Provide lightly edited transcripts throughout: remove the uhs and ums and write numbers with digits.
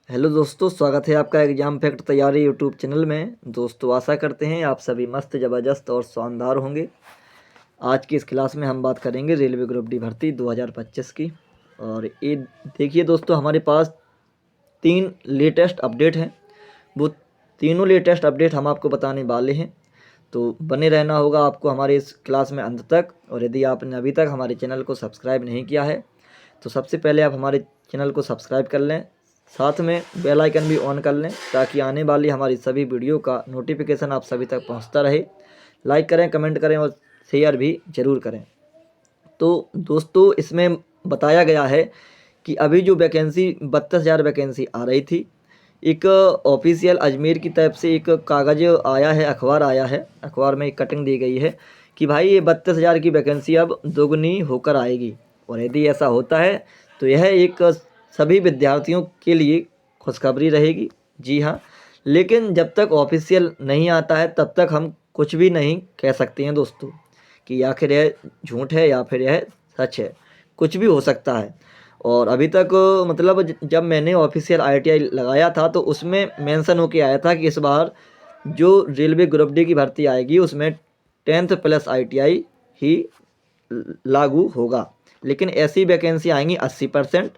Hello दोस्तों, स्वागत है आपका एग्जाम फैक्ट तैयारी यूट्यूब चैनल में। दोस्तों आशा करते हैं आप सभी मस्त ज़बरदस्त और शानदार होंगे। आज की इस क्लास में हम बात करेंगे रेलवे ग्रुप डी भर्ती 2025 की। और ये देखिए दोस्तों, हमारे पास 3 लेटेस्ट अपडेट हैं। वो तीनों लेटेस्ट अपडेट हम आपको बताने वाले हैं, तो बने रहना होगा आपको हमारे इस क्लास में अंत तक। और यदि आपने अभी तक हमारे चैनल को सब्सक्राइब नहीं किया है तो सबसे पहले आप हमारे चैनल को सब्सक्राइब कर लें, साथ में बेल आइकन भी ऑन कर लें ताकि आने वाली हमारी सभी वीडियो का नोटिफिकेशन आप सभी तक पहुंचता रहे। लाइक करें, कमेंट करें और शेयर भी ज़रूर करें। तो दोस्तों इसमें बताया गया है कि अभी जो वैकेंसी 32,000 वैकेंसी आ रही थी, एक ऑफिशियल अजमेर की तरफ से एक कागज़ आया है, अखबार आया है, अखबार में एक कटिंग दी गई है कि भाई ये 32,000 की वैकेंसी अब दोगुनी होकर आएगी। और यदि ऐसा होता है तो यह एक सभी विद्यार्थियों के लिए खुशखबरी रहेगी। जी हाँ, लेकिन जब तक ऑफिशियल नहीं आता है तब तक हम कुछ भी नहीं कह सकते हैं दोस्तों कि आखिर यह झूठ है या फिर यह सच है। कुछ भी हो सकता है। और अभी तक मतलब जब मैंने ऑफिशियल ITI लगाया था तो उसमें मेंशन होके आया था कि इस बार जो रेलवे ग्रुप डी की भर्ती आएगी उसमें 10th प्लस ITI ही लागू होगा। लेकिन ऐसी वैकेंसी आएंगी 80%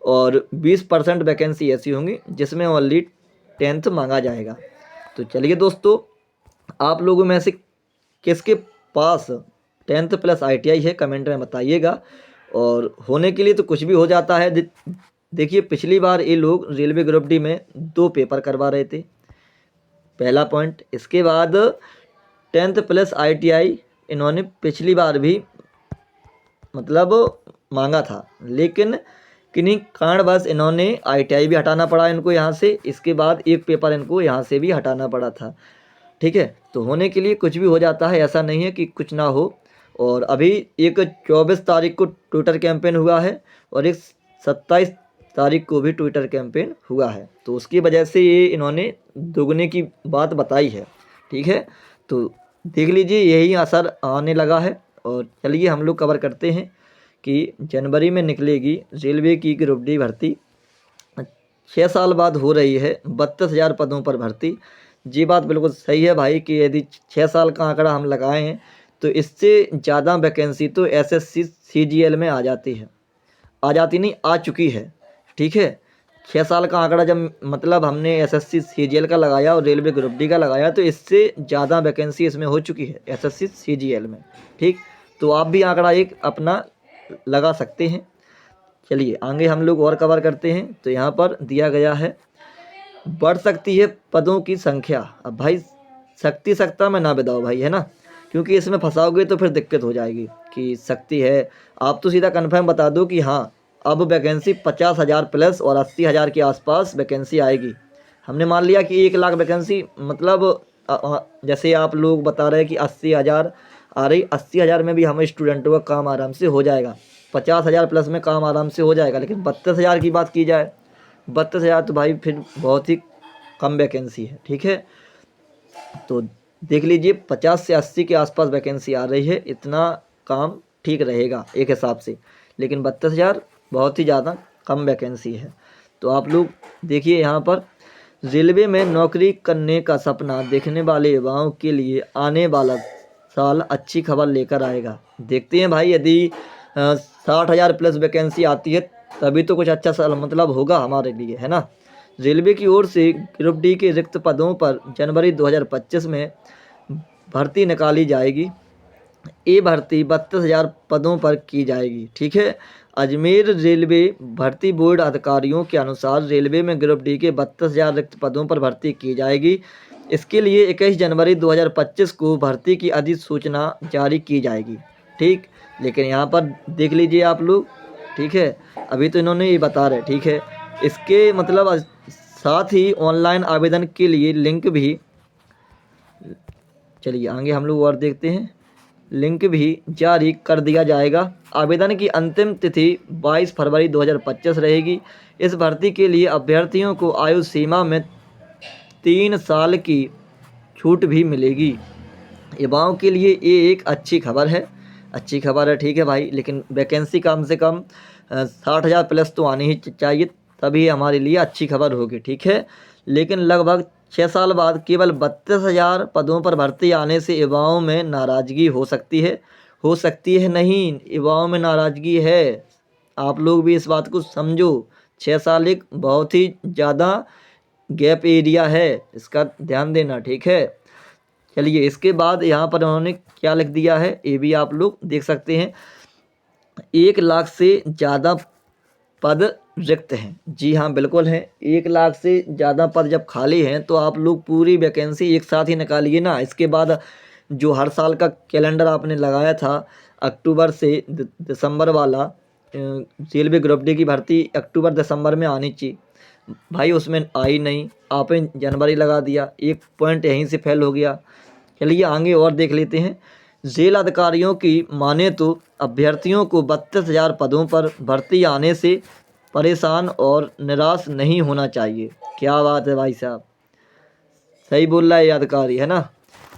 और 20% वैकेंसी ऐसी होंगी जिसमें ओनली 10th मांगा जाएगा। तो चलिए दोस्तों, आप लोगों में से किसके पास 10th प्लस ITI है कमेंट में बताइएगा। और होने के लिए तो कुछ भी हो जाता है। देखिए पिछली बार ये लोग रेलवे ग्रुप डी में 2 पेपर करवा रहे थे, पहला पॉइंट। इसके बाद 10th प्लस ITI इन्होंने पिछली बार भी मतलब मांगा था, लेकिन किन्हीं कारणवश इन्होंने ITI भी हटाना पड़ा इनको यहाँ से। इसके बाद एक पेपर इनको यहाँ से भी हटाना पड़ा था। ठीक है, तो होने के लिए कुछ भी हो जाता है, ऐसा नहीं है कि कुछ ना हो। और अभी एक 24 तारीख को ट्विटर कैंपेन हुआ है और एक 27 तारीख को भी ट्विटर कैंपेन हुआ है, तो उसकी वजह से ये इन्होंने दोगुने की बात बताई है। ठीक है, तो देख लीजिए यही असर आने लगा है। और चलिए हम लोग कवर करते हैं कि जनवरी में निकलेगी रेलवे की ग्रुप डी भर्ती। 6 साल बाद हो रही है 32,000 पदों पर भर्ती। जी बात बिल्कुल सही है भाई कि यदि 6 साल का आंकड़ा हम लगाए हैं तो इससे ज़्यादा वैकेंसी तो SSC CGL में आ जाती है, आ जाती नहीं, आ चुकी है। ठीक है, 6 साल का आंकड़ा जब मतलब हमने SSC CGL का लगाया और रेलवे ग्रुप डी का लगाया तो इससे ज़्यादा वैकेंसी इसमें हो चुकी है SSC CGL में। ठीक, तो आप भी आंकड़ा एक अपना लगा सकते हैं। चलिए आगे हम लोग और कवर करते हैं। तो यहाँ पर दिया गया है बढ़ सकती है पदों की संख्या। अब भाई शक्ति सकता में ना बिताओ भाई, है ना, क्योंकि इसमें फंसाओगे तो फिर दिक्कत हो जाएगी कि शक्ति है। आप तो सीधा कन्फर्म बता दो कि हाँ अब वैकेंसी 50,000 प्लस और 80,000 के आसपास वैकेंसी आएगी। हमने मान लिया कि 1 लाख वैकेंसी मतलब जैसे आप लोग बता रहे हैं कि 80,000 आ रही, 80,000 में भी हम स्टूडेंटों का काम आराम से हो जाएगा, 50,000 प्लस में काम आराम से हो जाएगा। लेकिन 32,000 की बात की जाए, 32,000 तो भाई फिर बहुत ही कम वैकेंसी है। ठीक है, तो देख लीजिए 50 से 80 के आसपास वैकेंसी आ रही है, इतना काम ठीक रहेगा एक हिसाब से। लेकिन 32,000 बहुत ही ज़्यादा कम वैकेंसी है। तो आप लोग देखिए यहाँ पर रेलवे में नौकरी करने का सपना देखने वाले युवाओं के लिए आने वाला साल अच्छी खबर लेकर आएगा। देखते हैं भाई, यदि 60,000 प्लस वैकेंसी आती है तभी तो कुछ अच्छा साल मतलब होगा हमारे लिए, है ना। रेलवे की ओर से ग्रुप डी के रिक्त पदों पर जनवरी 2025 में भर्ती निकाली जाएगी। ये भर्ती 32,000 पदों पर की जाएगी। ठीक है, अजमेर रेलवे भर्ती बोर्ड अधिकारियों के अनुसार रेलवे में ग्रुप डी के 32,000 रिक्त पदों पर भर्ती की जाएगी। इसके लिए 21 जनवरी 2025 को भर्ती की अधिसूचना जारी की जाएगी। ठीक, लेकिन यहाँ पर देख लीजिए आप लोग। ठीक है, अभी तो इन्होंने ये बता रहे। ठीक है, इसके मतलब साथ ही ऑनलाइन आवेदन के लिए लिंक भी, चलिए आगे हम लोग और देखते हैं, लिंक भी जारी कर दिया जाएगा। आवेदन की अंतिम तिथि 22 फरवरी 2025 रहेगी। इस भर्ती के लिए अभ्यर्थियों को आयु सीमा में 3 साल की छूट भी मिलेगी। युवाओं के लिए ये एक अच्छी खबर है, ठीक है भाई। लेकिन वैकेंसी कम से कम 60,000 प्लस तो आनी ही चाहिए तभी हमारे लिए अच्छी खबर होगी, ठीक है। लेकिन लगभग 6 साल बाद केवल 32,000 पदों पर भर्ती आने से युवाओं में नाराज़गी हो सकती है नहीं, युवाओं में नाराज़गी है। आप लोग भी इस बात को समझो। 6 साल एक बहुत ही ज़्यादा गैप एरिया है, इसका ध्यान देना, ठीक है। चलिए, इसके बाद यहाँ पर उन्होंने क्या लिख दिया है ये भी आप लोग देख सकते हैं। 1 लाख से ज़्यादा पद रिक्त हैं। जी हाँ, बिल्कुल हैं। 1 लाख से ज़्यादा पद जब खाली हैं तो आप लोग पूरी वैकेंसी एक साथ ही निकालिए ना। इसके बाद जो हर साल का कैलेंडर आपने लगाया था अक्टूबर से दिसंबर वाला, रेलवे ग्रुप डी की भर्ती अक्टूबर दिसंबर में आनी चाहिए भाई, उसमें आई नहीं, आपने जनवरी लगा दिया, 1 पॉइंट यहीं से फेल हो गया। चलिए आगे और देख लेते हैं। जेल अधिकारियों की माने तो अभ्यर्थियों को 32,000 पदों पर भर्ती आने से परेशान और निराश नहीं होना चाहिए। क्या बात है भाई साहब, सही बोल रहा है ये अधिकारी, है ना,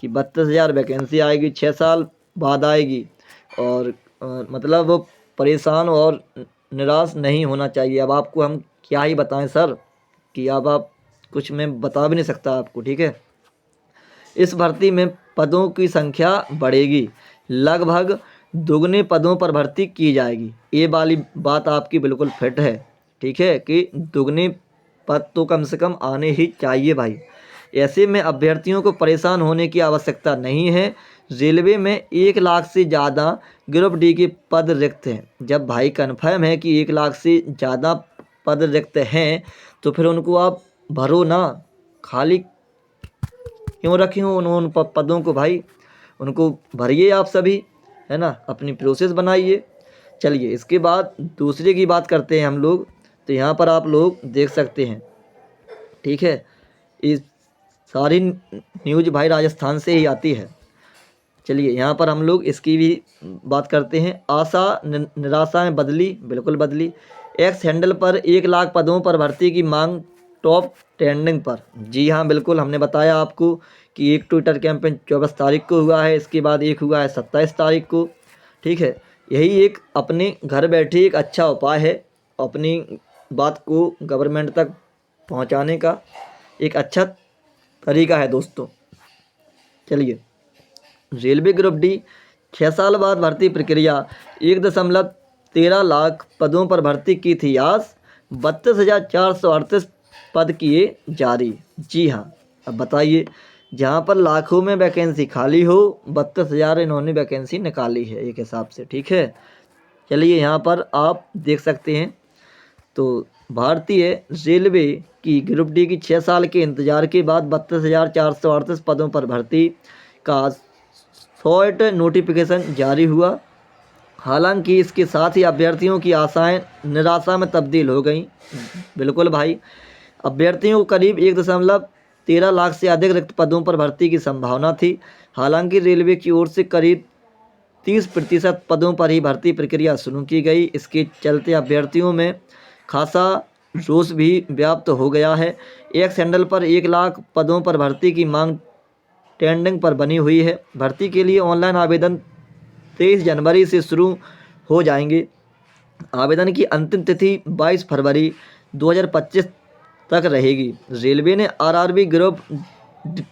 कि 32,000 वैकेंसी आएगी, 6 साल बाद आएगी, और मतलब वो परेशान और निराश नहीं होना चाहिए। अब आपको हम क्या ही बताएं सर, कि अब आप कुछ मैं बता भी नहीं सकता आपको, ठीक है। इस भर्ती में पदों की संख्या बढ़ेगी, लगभग दुगने पदों पर भर्ती की जाएगी। ये वाली बात आपकी बिल्कुल फिट है, ठीक है, कि दुगने पद तो कम से कम आने ही चाहिए भाई। ऐसे में अभ्यर्थियों को परेशान होने की आवश्यकता नहीं है। रेलवे में 1 लाख से ज़्यादा ग्रुप डी के पद रिक्त हैं। जब भाई कन्फर्म है कि 1 लाख से ज़्यादा पद रिक्त हैं तो फिर उनको आप भरो ना, खाली क्यों रखे हो उन पदों को भाई, उनको भरिए आप सभी, है ना, अपनी प्रोसेस बनाइए। चलिए, इसके बाद दूसरे की बात करते हैं हम लोग। तो यहाँ पर आप लोग देख सकते हैं, ठीक है, इस सारी न्यूज भाई राजस्थान से ही आती है। चलिए यहाँ पर हम लोग इसकी भी बात करते हैं। आशा निराशा में बदली, बिल्कुल बदली। एक्स हैंडल पर 1 लाख पदों पर भर्ती की मांग टॉप ट्रेंडिंग पर। जी हाँ, बिल्कुल, हमने बताया आपको कि एक ट्विटर कैंपेन 24 तारीख को हुआ है, इसके बाद एक हुआ है 27 तारीख को, ठीक है। यही एक अपने घर बैठे एक अच्छा उपाय है, अपनी बात को गवर्नमेंट तक पहुंचाने का एक अच्छा तरीका है दोस्तों। चलिए, रेलवे ग्रुप डी 6 साल बाद भर्ती प्रक्रिया। 1.13 लाख पदों पर भर्ती की थी आस, 32,438 पद किए जारी। जी हाँ, अब बताइए, जहाँ पर लाखों में वैकेंसी खाली हो, 32,000 इन्होंने वैकेंसी निकाली है एक हिसाब से, ठीक है। चलिए यहाँ पर आप देख सकते हैं। तो भारतीय रेलवे की ग्रुप डी की 6 साल के इंतजार के बाद 32,438 पदों पर भर्ती का शॉर्ट नोटिफिकेशन जारी हुआ। हालांकि इसके साथ ही अभ्यर्थियों की आशाएं निराशा में तब्दील हो गईं। बिल्कुल भाई, अभ्यर्थियों को करीब 1.13 लाख से अधिक रिक्त पदों पर भर्ती की संभावना थी। हालांकि रेलवे की ओर से करीब 30% पदों पर ही भर्ती प्रक्रिया शुरू की गई। इसके चलते अभ्यर्थियों में खासा रोष भी व्याप्त हो गया है। एक्स हैंडल पर 1 लाख पदों पर भर्ती की मांग ट्रेंडिंग पर बनी हुई है। भर्ती के लिए ऑनलाइन आवेदन 23 जनवरी से शुरू हो जाएंगे। आवेदन की अंतिम तिथि 22 फरवरी 2025 तक रहेगी। रेलवे ने आरआरबी ग्रुप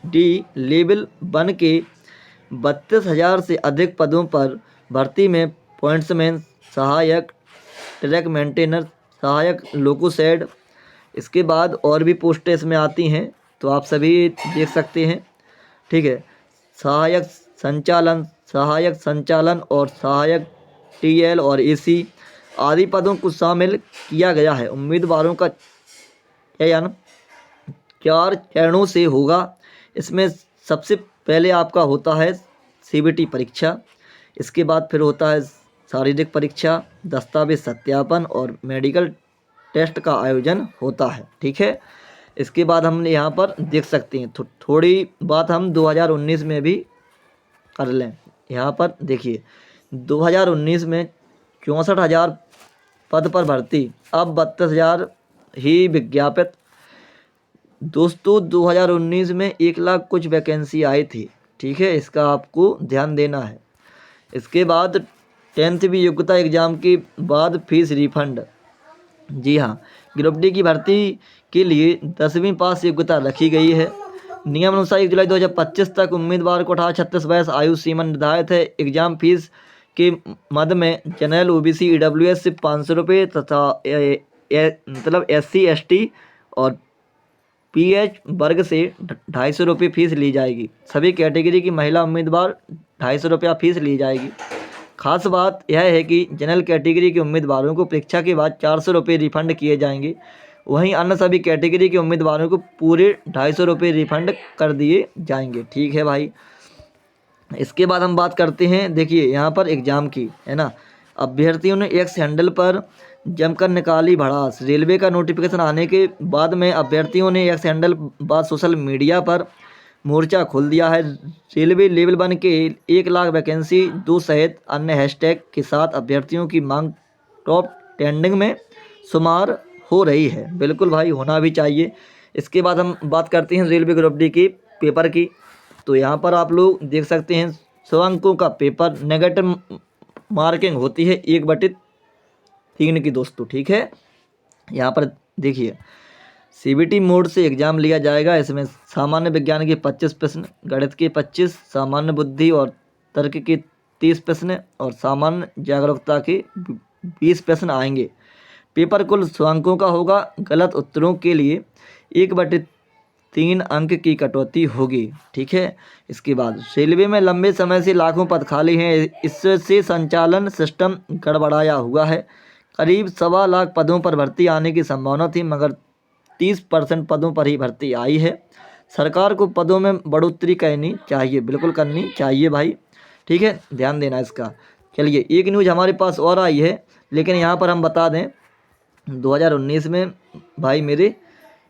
डी लेवल 1 के 32,000 से अधिक पदों पर भर्ती में पॉइंट्समैन, सहायक ट्रैक मेंटेनर, सहायक लोकोसेड, इसके बाद और भी पोस्टें इसमें आती हैं, तो आप सभी देख सकते हैं, ठीक है। सहायक संचालन और सहायक टीएल और एसी आदि पदों को शामिल किया गया है। उम्मीदवारों का चयन 4 चरणों से होगा। इसमें सबसे पहले आपका होता है सीबीटी परीक्षा, इसके बाद फिर होता है शारीरिक परीक्षा, दस्तावेज सत्यापन और मेडिकल टेस्ट का आयोजन होता है, ठीक है। इसके बाद हमने यहाँ पर देख सकते हैं थोड़ी बात हम 2019 में भी कर लें। यहाँ पर देखिए, 2019 में 64,000 पद पर भर्ती, अब 32,000 ही विज्ञापित। दोस्तों 2019 में 1 लाख कुछ वैकेंसी आई थी, ठीक है, इसका आपको ध्यान देना है। इसके बाद 10th भी योग्यता एग्ज़ाम के बाद फीस रिफंड। जी हाँ, ग्रुप डी की भर्ती के लिए 10वीं पास योग्यता रखी गई है। नियम अनुसार 1 जुलाई 2025 तक उम्मीदवार को 18-36 वर्ष आयु सीमा निर्धारित है। एग्जाम फीस के मद में जनरल OBC EWS से 500 रुपये तथा मतलब SC ST और PH वर्ग से 250 रुपये फीस ली जाएगी। सभी कैटेगरी की महिला उम्मीदवार 250 रुपया फीस ली जाएगी। खास बात यह है कि जनरल कैटेगरी के उम्मीदवारों को परीक्षा के बाद 400 रुपये रिफंड किए जाएंगे। वहीं अन्य सभी कैटेगरी के उम्मीदवारों को पूरे 250 रुपये रिफंड कर दिए जाएंगे। ठीक है भाई। इसके बाद हम बात करते हैं, देखिए यहाँ पर एग्ज़ाम की, है ना। अभ्यर्थियों ने एक्स हैंडल पर जमकर निकाली भड़ास। रेलवे का नोटिफिकेशन आने के बाद में अभ्यर्थियों ने एक्स हैंडल बाद सोशल मीडिया पर मोर्चा खोल दिया है। रेलवे लेवल 1 के 1 लाख वैकेंसी 2 सहित अन्य हैशटैग के साथ अभ्यर्थियों की मांग टॉप ट्रेंडिंग में शुमार हो रही है। बिल्कुल भाई, होना भी चाहिए। इसके बाद हम बात करते हैं रेलवे ग्रुप डी की पेपर की। तो यहाँ पर आप लोग देख सकते हैं 100 अंकों का पेपर, नेगेटिव मार्किंग होती है 1/3 की दोस्तों। ठीक है, यहाँ पर देखिए CBT मोड से एग्ज़ाम लिया जाएगा। इसमें सामान्य विज्ञान के 25 प्रश्न, गणित के 25, सामान्य बुद्धि और तर्क के 30 प्रश्न और सामान्य जागरूकता के 20 प्रश्न आएंगे। पेपर कुल 100 अंकों का होगा। गलत उत्तरों के लिए 1/3 अंक की कटौती होगी। ठीक है। इसके बाद रेलवे में लंबे समय से लाखों पद खाली हैं। इससे संचालन सिस्टम गड़बड़ाया हुआ है। करीब 1.25 लाख पदों पर भर्ती आने की संभावना थी, मगर 30% पदों पर ही भर्ती आई है। सरकार को पदों में बढ़ोतरी करनी चाहिए, बिल्कुल करनी चाहिए भाई। ठीक है, ध्यान देना इसका। चलिए, एक न्यूज़ हमारे पास और आई है, लेकिन यहाँ पर हम बता दें 2019 में भाई मेरे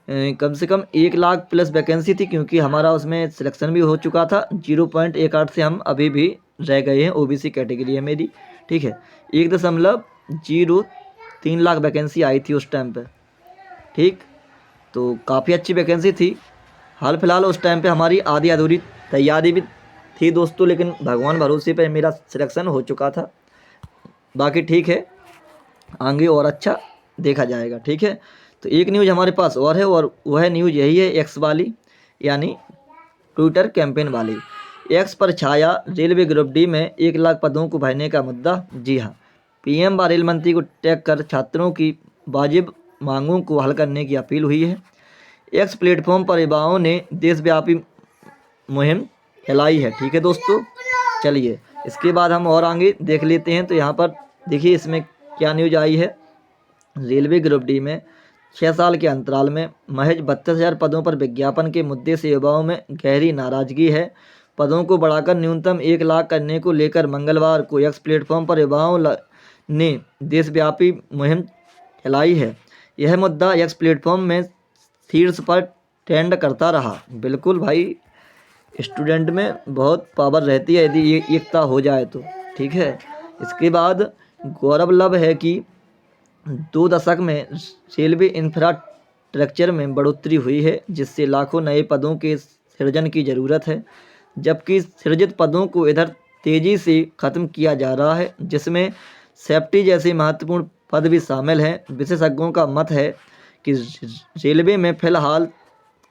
कम से कम 1 लाख प्लस वैकेंसी थी, क्योंकि हमारा उसमें सिलेक्शन भी हो चुका था। 0.18 से हम अभी भी रह गए हैं। OBC कैटेगरी है मेरी। ठीक है, 1.03 लाख वैकेंसी आई थी उस टाइम पे। ठीक, तो काफ़ी अच्छी वैकेंसी थी। हाल फिलहाल उस टाइम पे हमारी आधी अधूरी तैयारी भी थी दोस्तों, लेकिन भगवान भरोसे पे मेरा सिलेक्शन हो चुका था। बाकी ठीक है, आगे और अच्छा देखा जाएगा। ठीक है, तो एक न्यूज़ हमारे पास और है, और वह न्यूज़ यही है एक्स वाली, यानी ट्विटर कैंपेन वाली। एक्स पर छाया रेलवे ग्रुप डी में 1 लाख पदों को भरने का मुद्दा। जी हाँ, PM व रेल मंत्री को टैग कर छात्रों की वाजिब मांगों को हल करने की अपील हुई है। एक्स प्लेटफॉर्म पर युवाओं ने देशव्यापी मुहिम चलाई है। ठीक है दोस्तों, चलिए इसके बाद हम और आगे देख लेते हैं। तो यहाँ पर देखिए इसमें क्या न्यूज़ आई है। रेलवे ग्रुप डी में 6 साल के अंतराल में महज 32,000 पदों पर विज्ञापन के मुद्दे से युवाओं में गहरी नाराजगी है। पदों को बढ़ाकर न्यूनतम 1 लाख करने को लेकर मंगलवार को एक्स प्लेटफॉर्म पर युवाओं ने देशव्यापी मुहिम चलाई है। यह मुद्दा एक्स प्लेटफॉर्म में शीर्ष पर ट्रेंड करता रहा। बिल्कुल भाई, स्टूडेंट में बहुत पावर रहती है यदि ये एकता हो जाए तो। ठीक है, इसके बाद गौरतलब है कि 2 दशक में रेलवे इंफ्रास्ट्रक्चर में बढ़ोतरी हुई है, जिससे लाखों नए पदों के सृजन की ज़रूरत है। जबकि सृजित पदों को इधर तेज़ी से ख़त्म किया जा रहा है, जिसमें सेफ्टी जैसे महत्वपूर्ण पद भी शामिल हैं। विशेषज्ञों का मत है कि रेलवे में फ़िलहाल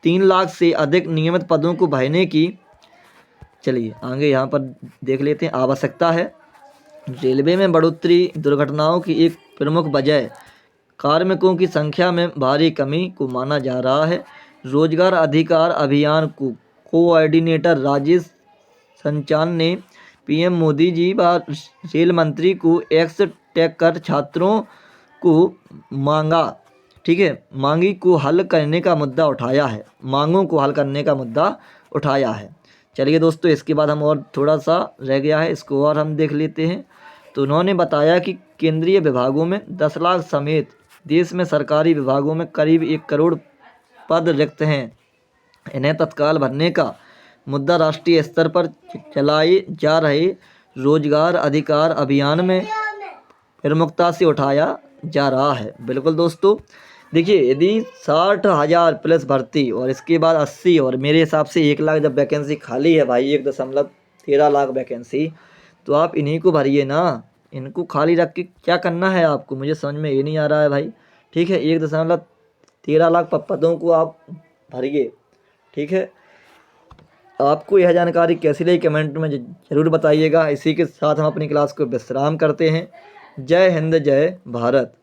3 लाख से अधिक नियमित पदों को भरने की, चलिए आगे यहाँ पर देख लेते हैं, आवश्यकता है। रेलवे में बढ़ोतरी दुर्घटनाओं की एक प्रमुख वजह कार्मिकों की संख्या में भारी कमी को माना जा रहा है। रोजगार अधिकार अभियान को कोऑर्डिनेटर राजेश संचान ने PM मोदी जी व रेल मंत्री को एक्स टैग कर छात्रों को मांगी को हल करने का मुद्दा उठाया है। मांगों को हल करने का मुद्दा उठाया है। चलिए दोस्तों, इसके बाद हम और थोड़ा सा रह गया है, इसको और हम देख लेते हैं। तो उन्होंने बताया कि केंद्रीय विभागों में 10 लाख समेत देश में सरकारी विभागों में करीब 1 करोड़ पद रिक्त हैं। इन्हें तत्काल भरने का मुद्दा राष्ट्रीय स्तर पर चलाए जा रहे रोजगार अधिकार अभियान में प्रमुखता से उठाया जा रहा है। बिल्कुल दोस्तों, देखिए यदि 60,000 प्लस भर्ती और इसके बाद 80 और मेरे हिसाब से 1 लाख जब वैकेंसी खाली है भाई, 1.13 लाख वैकेंसी, तो आप इन्हीं को भरिए ना। इनको खाली रख के क्या करना है आपको, मुझे समझ में ये नहीं आ रहा है भाई। ठीक है, 1.13 लाख पदों को आप भरिए। ठीक है, आपको यह जानकारी कैसी लगी कमेंट में ज़रूर बताइएगा। इसी के साथ हम अपनी क्लास को विश्राम करते हैं। जय हिंद, जय भारत।